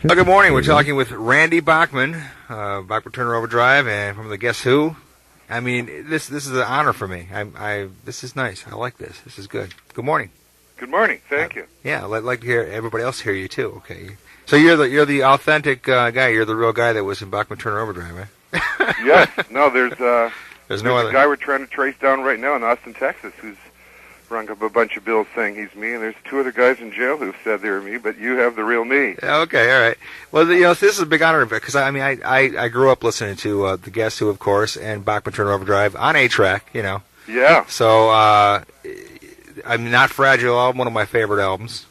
Well, good morning. We're talking with Randy Bachman, Bachman Turner Overdrive, and from the Guess Who. I mean, this is an honor for me. This is nice. I like this. This is good. Good morning. Good morning. Thank you. Yeah, I'd like to hear everybody else hear you too. Okay. So you're the authentic guy. You're the real guy that was in Bachman Turner Overdrive, right? Yes. No, there's no other a guy we're trying to trace down right now in Austin, Texas, who's rung up a bunch of bills saying he's me, and there's two other guys in jail who've said they're me, but you have the real me. Okay, all right. Well, this is a big honor because I grew up listening to the Guess Who, of course, and Bachman Turner Overdrive on A-Track, Yeah. So I'm Not Fragile album, one of my favorite albums.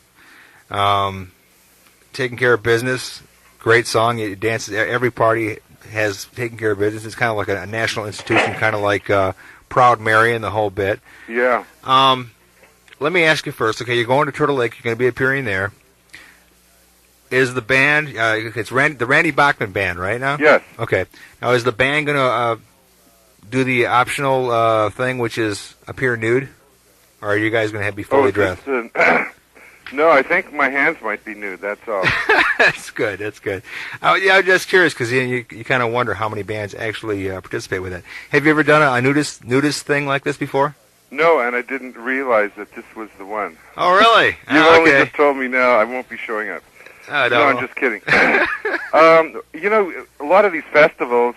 Taking Care of Business, great song. It dances. Every party has Taking Care of Business. It's kind of like a national institution, kind of like Proud Mary and the whole bit. Yeah. Let me ask you first. Okay, you're going to Turtle Lake. You're going to be appearing there. Is the band? It's the Randy Bachman band, right now? Yes. Okay. Now, is the band going to do the optional thing, which is appear nude, or are you guys going to be fully dressed? No, I think my hands might be nude. That's all. That's good. That's good. I'm just curious because you kind of wonder how many bands actually participate with it. Have you ever done a nudist thing like this before? No, and I didn't realize that this was the one. Oh, really? You only just told me now. I won't be showing up. No, I'm just kidding. A lot of these festivals,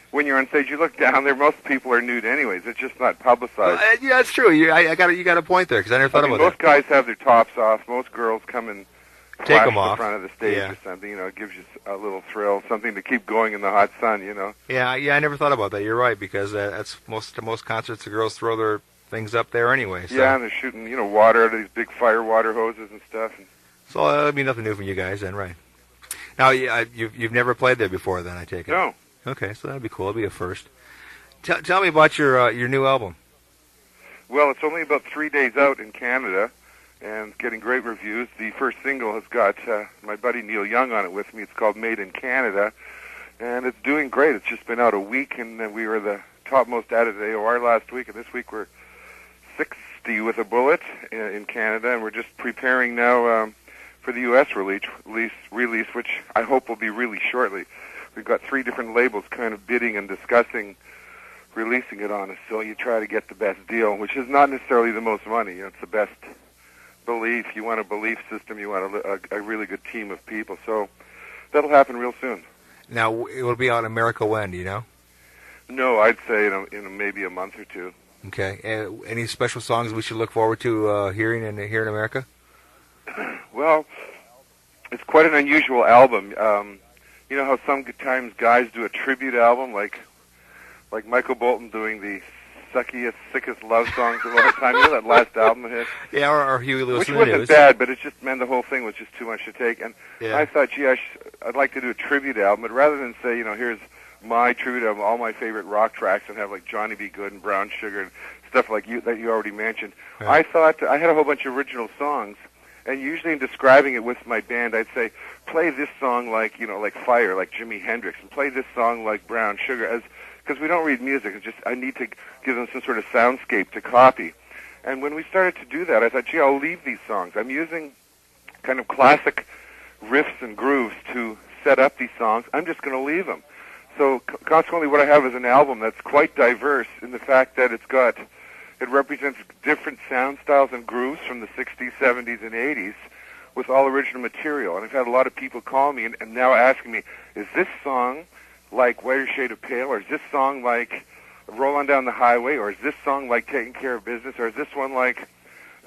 when you're on stage, you look down there. Most people are nude, anyways. It's just not publicized. Yeah, that's true. You got a point there because I never thought about most that. Most guys have their tops off. Most girls come and take them off in front of the stage or something. It gives you a little thrill, something to keep going in the hot sun. Yeah. I never thought about that. You're right because that's most concerts. The girls throw their things up there anyway. So. Yeah, and they're shooting water out of these big fire water hoses and stuff. So that'll be nothing new from you guys then, right? Now you've never played there before, then I take it. No. Okay, so that'd be cool. It'll be a first. Tell me about your new album. Well, it's only about 3 days out in Canada, and getting great reviews. The first single has got my buddy Neil Young on it with me. It's called Made in Canada, and it's doing great. It's just been out a week, and we were the topmost added AOR last week, and this week we're 60 with a bullet in Canada, and we're just preparing now for the U.S. release, which I hope will be really shortly. We've got 3 different labels kind of bidding and discussing releasing it on us, so you try to get the best deal, which is not necessarily the most money. It's the best belief. You want a belief system. You want a really good team of people. So that'll happen real soon. Now, it will be out in America when, do you know? No, I'd say in maybe a month or two. Okay. Any special songs we should look forward to hearing here in America? Well, it's quite an unusual album. You know how sometimes guys do a tribute album, like Michael Bolton doing the suckiest, sickest love songs of all time. You know that last album of his? Yeah, or Huey Lewis Which and the News. wasn't bad, but it's just, man, the whole thing was just too much to take. And yeah. I thought, gee, I'd like to do a tribute album, but rather than say, here's my tribute album, all my favorite rock tracks, and have like Johnny B. Good and Brown Sugar and stuff like that you already mentioned, right. I thought I had a whole bunch of original songs. And usually in describing it with my band, I'd say, play this song like Fire, like Jimi Hendrix, and play this song like Brown Sugar, because we don't read music. It's just I need to give them some sort of soundscape to copy. And when we started to do that, I thought, gee, I'll leave these songs. I'm using kind of classic riffs and grooves to set up these songs. I'm just going to leave them. So consequently, what I have is an album that's quite diverse in the fact that it represents different sound styles and grooves from the 60s, 70s, and 80s with all original material. And I've had a lot of people call me and now asking me, is this song like Whiter Shade of Pale, or is this song like Roll On Down the Highway, or is this song like Taking Care of Business, or is this one like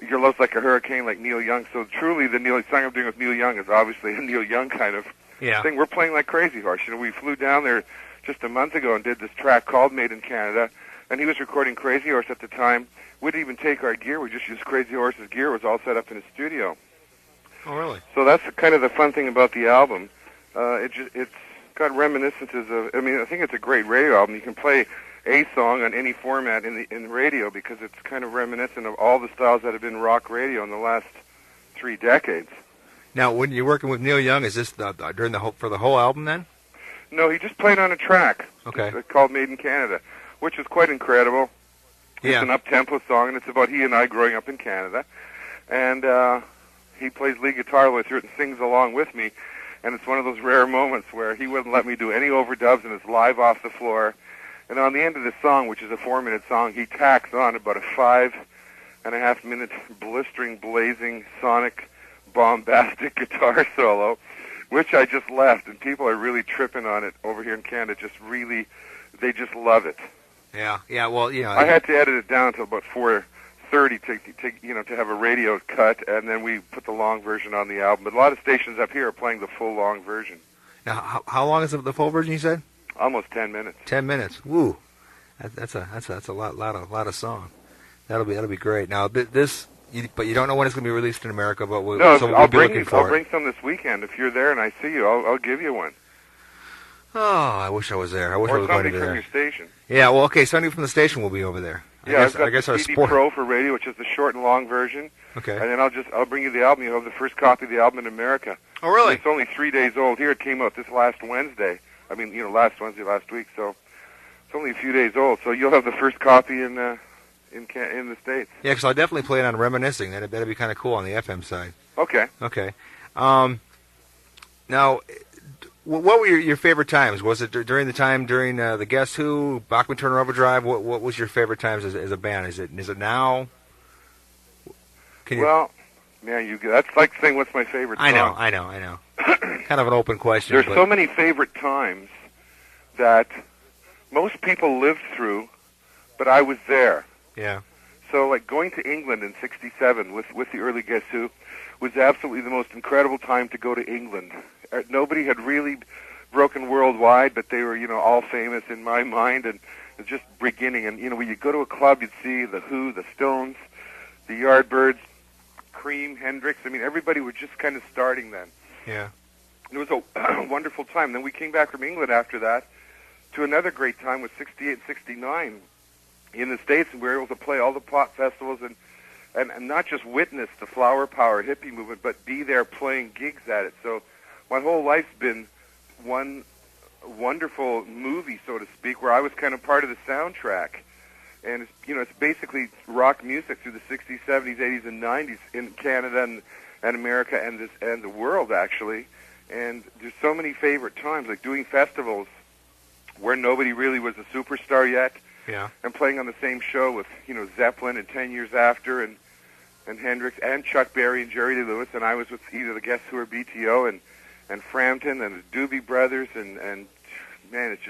Your Love's Like a Hurricane, like Neil Young? So truly the song I'm doing with Neil Young is obviously a Neil Young kind of thing. We're playing like Crazy Horse. We flew down there just a month ago and did this track called Made in Canada, and he was recording Crazy Horse at the time. We didn't even take our gear. We just used Crazy Horse's gear. It was all set up in his studio. Oh, really? So that's kind of the fun thing about the album. It's got reminiscences of, I think it's a great radio album. You can play a song on any format in radio because it's kind of reminiscent of all the styles that have been rock radio in the last 3 decades. Now, when you're working with Neil Young, is this for the whole album then? No, he just played on a track. Okay. It's called Made in Canada, which is quite incredible. It's an up-tempo song, and it's about he and I growing up in Canada. And he plays lead guitar with it and sings along with me. And it's one of those rare moments where he wouldn't let me do any overdubs, and it's live off the floor. And on the end of the song, which is a 4-minute song, he tacks on about a 5.5-minute blistering, blazing, sonic, bombastic guitar solo, which I just left. And people are really tripping on it over here in Canada. They just love it. Yeah. Well, I had to edit it down to about 4:30 to have a radio cut, and then we put the long version on the album. But a lot of stations up here are playing the full long version. Now, how long is the full version? You said almost 10 minutes. 10 minutes. Woo, that's a lot of song. That'll be great. Now but you don't know when it's going to be released in America, but we'll be looking for it. I'll bring some this weekend. If you're there and I see you, I'll give you one. Oh, I wish I was there. I wish I was going to be there. Or somebody from your station. Yeah, well, okay, somebody from the station will be over there. I've got our the CD Pro for radio, which is the short and long version. Okay. And then I'll bring you the album. You'll have the first copy of the album in America. Oh, really? It's only 3 days old. Here it came out this last Wednesday. I mean, last Wednesday, last week. So it's only a few days old. So you'll have the first copy in the States. Yeah, because I'll definitely play it on Reminiscing. That'd be kind of cool on the FM side. Okay. Okay. Now, what were your favorite times? Was it during the Guess Who, Bachman Turner Overdrive? What was your favorite times as a band? Is it now? Well, man, that's like saying what's my favorite song. I know. Kind of an open question. There's so many favorite times that most people lived through, but I was there. Yeah. So, like, going to England in '67 with the early Guess Who was absolutely the most incredible time to go to England. Nobody had really broken worldwide, but they were, all famous in my mind, and it was just beginning. And, when you go to a club, you'd see The Who, The Stones, The Yardbirds, Cream, Hendrix. I mean, everybody was just kind of starting then. Yeah. It was a wonderful time. Then we came back from England after that to another great time with '68, '69 in the States, and we were able to play all the pop festivals and not just witness the flower power hippie movement, but be there playing gigs at it. So my whole life's been one wonderful movie, so to speak, where I was kind of part of the soundtrack. And it's basically rock music through the '60s, '70s, '80s, and '90s in Canada and America and the world, actually. And there's so many favorite times, like doing festivals where nobody really was a superstar yet. Yeah. And playing on the same show with, Zeppelin and 10 Years After and Hendrix and Chuck Berry and Jerry Lee Lewis, and I was with either the Guess Who or BTO and Frampton and the Doobie Brothers, and man, it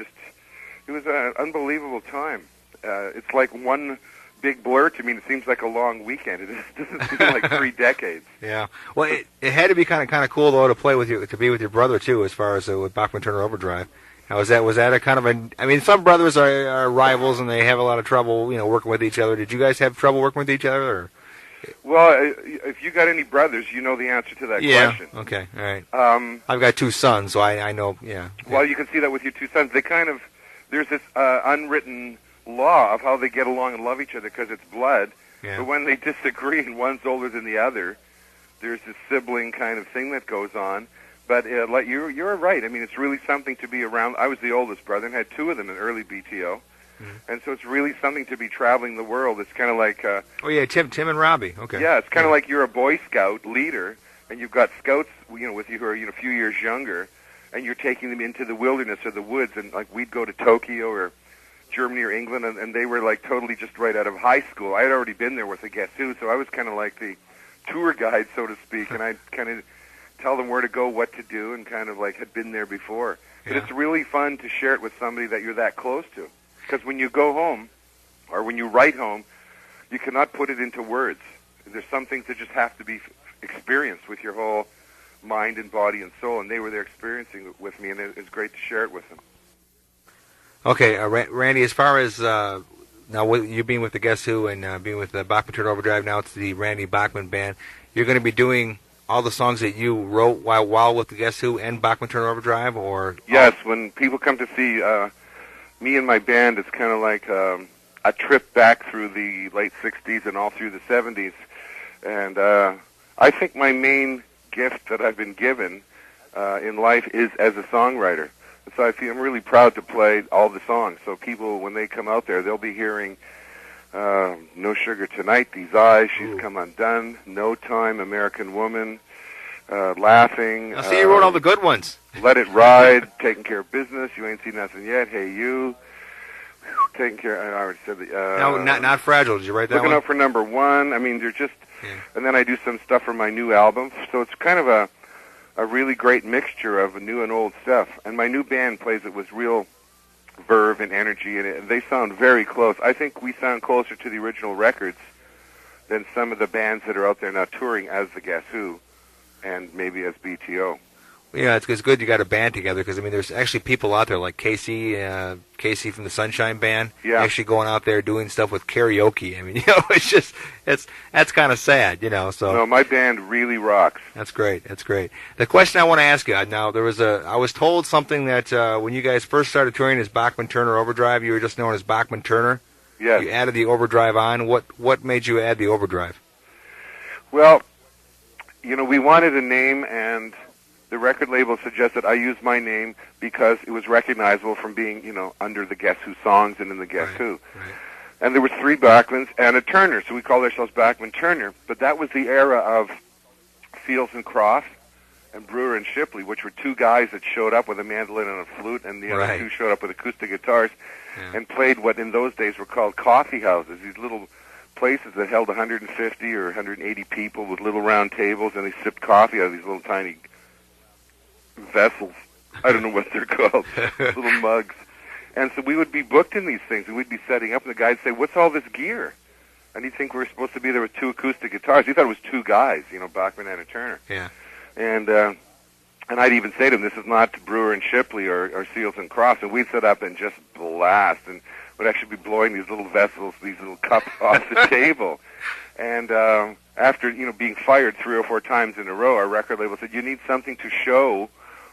was an unbelievable time. It's like one big blur to me. It seems like a long weekend. It doesn't seem like 3 decades. Yeah. Well, it had to be kind of cool though to be with your brother too, as far as with Bachman Turner Overdrive. Now, was that a kind of I mean, some brothers are rivals and they have a lot of trouble, working with each other. Did you guys have trouble working with each other? Or? Well, if you got any brothers, you know the answer to that question. Yeah. Okay. All right. I've got 2 sons, so I know. Yeah. Well, you can see that with your 2 sons. There's this unwritten law of how they get along and love each other because it's blood. Yeah. But when they disagree and one's older than the other, there's this sibling kind of thing that goes on. But like you're right. I mean, it's really something to be around. I was the oldest brother and had 2 of them in early BTO. And so it's really something to be traveling the world. It's kind of like... oh, yeah, Tim and Robbie. Okay. Yeah, it's kind of like you're a Boy Scout leader, and you've got scouts, with you who are a few years younger, and you're taking them into the wilderness or the woods, and like we'd go to Tokyo or Germany or England, and they were like totally just right out of high school. I had already been there with the Guess Who, so I was kind of like the tour guide, so to speak, and I'd kind of tell them where to go, what to do, and kind of like had been there before. But it's really fun to share it with somebody that you're that close to. Because when you go home, or when you write home, you cannot put it into words. There's some things that just have to be experienced with your whole mind and body and soul, and they were there experiencing it with me, and it was great to share it with them. Okay, Randy, as far as now with you being with the Guess Who and being with the Bachman Turner Overdrive, now it's the Randy Bachman Band, you're going to be doing all the songs that you wrote while with the Guess Who and Bachman Turner Overdrive, or... Yes, when people come to see... me and my band, it's kind of like a trip back through the late 60s and all through the 70s. And I think my main gift that I've been given in life is as a songwriter. And so I'm really proud to play all the songs. So people, when they come out there, they'll be hearing No Sugar Tonight, These Eyes, She's Come Undone, No Time, American Woman, Laughing. I see you wrote all the good ones. Let It Ride, Taking Care of Business, You Ain't Seen Nothing Yet, Hey You, Taking Care, I already said the... no, not Fragile. Did you write that Looking one? Out for Number One. I mean, they're just... Yeah. And then I do some stuff for my new album. So it's kind of a really great mixture of new and old stuff. And my new band plays it with real verve and energy, and they sound very close. I think we sound closer to the original records than some of the bands that are out there now touring as the Guess Who and maybe as BTO. Yeah, it's good you got a band together because I mean, there's actually people out there like Casey from the Sunshine Band, actually going out there doing stuff with karaoke. I mean, you know, that's kind of sad, you know. So no, my band really rocks. That's great. That's great. The question I want to ask you now, I was told something that when you guys first started touring as Bachman Turner Overdrive, you were just known as Bachman Turner. Yes. You added the overdrive on. What made you add the overdrive? Well, you know, we wanted a name, and the record label suggested I use my name because it was recognizable from being, you know, under the Guess Who songs and in the Guess Who. Right. And there were 3 Bachmans and a Turner, so we called ourselves Bachman Turner. But that was the era of Fields and Cross and Brewer and Shipley, which were 2 guys that showed up with a mandolin and a flute, and the other 2 showed up with acoustic guitars and played what in those days were called coffee houses, these little places that held 150 or 180 people with little round tables, and they sipped coffee out of these little tiny vessels. I don't know what they're called, little mugs. And so we would be booked in these things, and we'd be setting up, and the guy'd say, "What's all this gear?" And he'd think we were supposed to be there with 2 acoustic guitars. He thought it was 2 guys, you know, Bachman and a Turner. Yeah. And I'd even say to him, "This is not Brewer and Shipley or Seals and Cross." And we'd set up and just blast, and would actually be blowing these little vessels, these little cups off the table. And after, you know, being fired 3 or 4 times in a row, our record label said, "You need something to show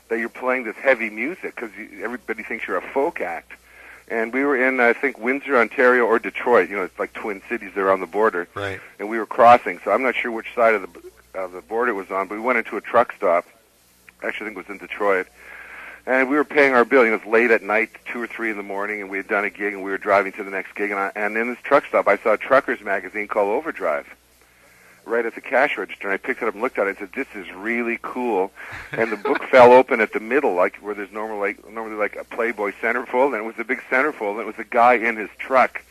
that you're playing this heavy music because everybody thinks you're a folk act." And we were in, I think, Windsor, Ontario, or Detroit. You know, it's like twin cities there on the border. Right. And we were crossing, so I'm not sure which side of the border it was on, but we went into a truck stop. Actually, I think it was in Detroit. And we were paying our bill. You know, it was late at night, 2 or 3 in the morning, and we had done a gig, and we were driving to the next gig. And in this truck stop, I saw a trucker's magazine called Overdrive right at the cash register, and I picked it up and looked at it and said, "This is really cool." And the book fell open at the middle, like where there's normally like a Playboy centerfold, and it was a big centerfold, and it was a guy in his truck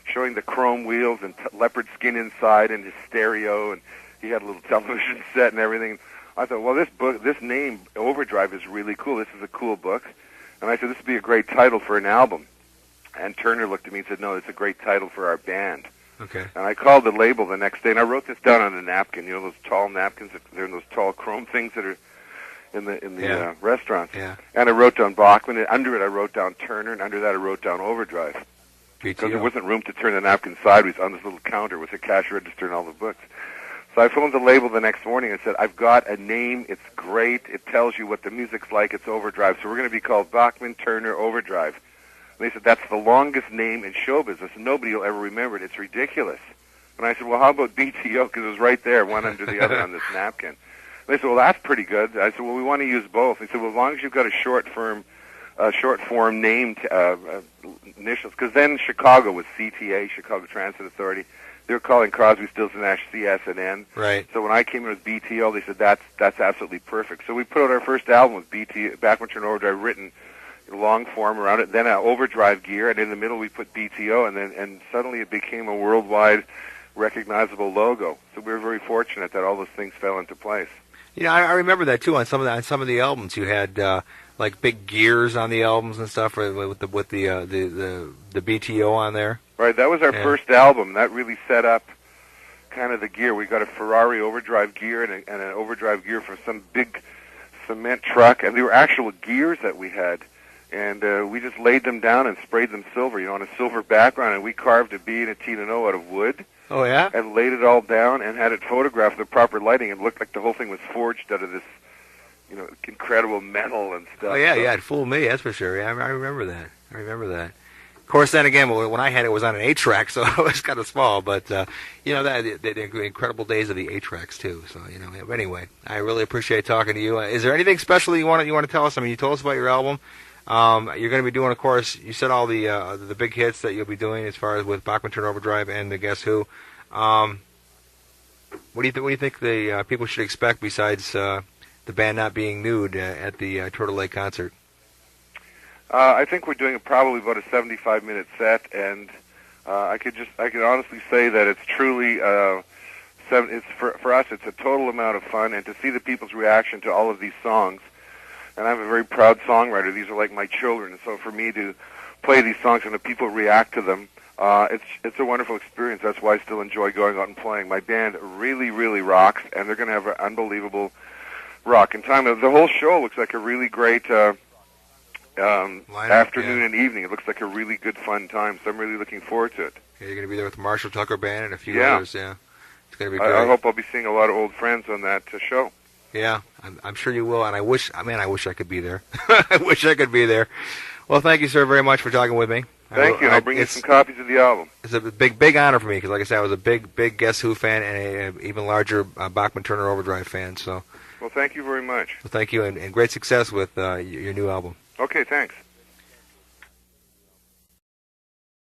showing the chrome wheels and leopard skin inside and his stereo, and he had a little television set and everything. I thought, well, this name, Overdrive, is really cool. This is a cool book. And I said, this would be a great title for an album. And Turner looked at me and said, "No, it's a great title for our band." Okay. And I called the label the next day, and I wrote this down on a napkin. You know those tall napkins? They're in those tall chrome things that are in the restaurants. Yeah. And I wrote down Bachman, and under it I wrote down Turner, and under that I wrote down Overdrive. Because there wasn't room to turn the napkin sideways on this little counter with a cash register and all the books. So I phoned the label the next morning and said, "I've got a name. It's great. It tells you what the music's like. It's Overdrive. So we're going to be called Bachman Turner Overdrive." And they said, "That's the longest name in show business. Nobody will ever remember it. It's ridiculous." And I said, "Well, how about BTO?" Because it was right there, one under the other on this napkin. And they said, "Well, that's pretty good." I said, "Well, we want to use both." They said, "Well, as long as you've got a short form name initials." Because then Chicago was CTA, Chicago Transit Authority. They were calling Crosby, Stills and Nash CS&N. Right. So when I came in with BTO, they said that's absolutely perfect. So we put out our first album with BTO, Bachman Turner Overdrive, written long form around it, then Overdrive gear, and in the middle we put BTO, and suddenly it became a worldwide recognizable logo. So we were very fortunate that all those things fell into place. You know, I remember that too. On some of the albums, you had like big gears on the albums and stuff with the BTO on there. Right, that was our first album. That really set up kind of the gear. We got a Ferrari Overdrive gear and an Overdrive gear from some big cement truck, and they were actual gears that we had. And we just laid them down and sprayed them silver, you know, on a silver background, and we carved a B and a T and an O out of wood. Oh, yeah? And laid it all down and had it photographed with the proper lighting. It looked like the whole thing was forged out of this, you know, incredible metal and stuff. Oh, yeah, yeah, it fooled me, that's for sure. Yeah, I remember that. Of course, then again, when I had it was on an 8-track, so it was kind of small. But, you know, the incredible days of the 8-tracks, too. So, you know, anyway, I really appreciate talking to you. Is there anything special you want to tell us? I mean, you told us about your album. You're going to be doing, of course, you said all the big hits that you'll be doing as far as with Bachman Turner Overdrive and the Guess Who. What do you think the people should expect besides the band not being nude at the Turtle Lake concert? I think we're doing probably about a 75-minute set, and I could honestly say that it's truly it's for us. It's a total amount of fun, and to see the people's reaction to all of these songs. And I'm a very proud songwriter. These are like my children, and so for me to play these songs and the people react to them, it's a wonderful experience. That's why I still enjoy going out and playing. My band really, really rocks, and they're going to have an unbelievable rock and time. The whole show looks like a really great afternoon and evening. It looks like a really good, fun time, so I'm really looking forward to it. Yeah, you're going to be there with the Marshall Tucker Band and a few others, yeah. It's going to be great. I hope I'll be seeing a lot of old friends on that show. Yeah, I'm sure you will, and I wish I could be there. I wish I could be there. Well, thank you, sir, very much for talking with me. Thank you, and I'll bring you some copies of the album. It's a big honor for me, because like I said, I was a big Guess Who fan and an even larger Bachman Turner Overdrive fan. So, well, thank you very much. Well, thank you, and great success with your new album. Okay, thanks.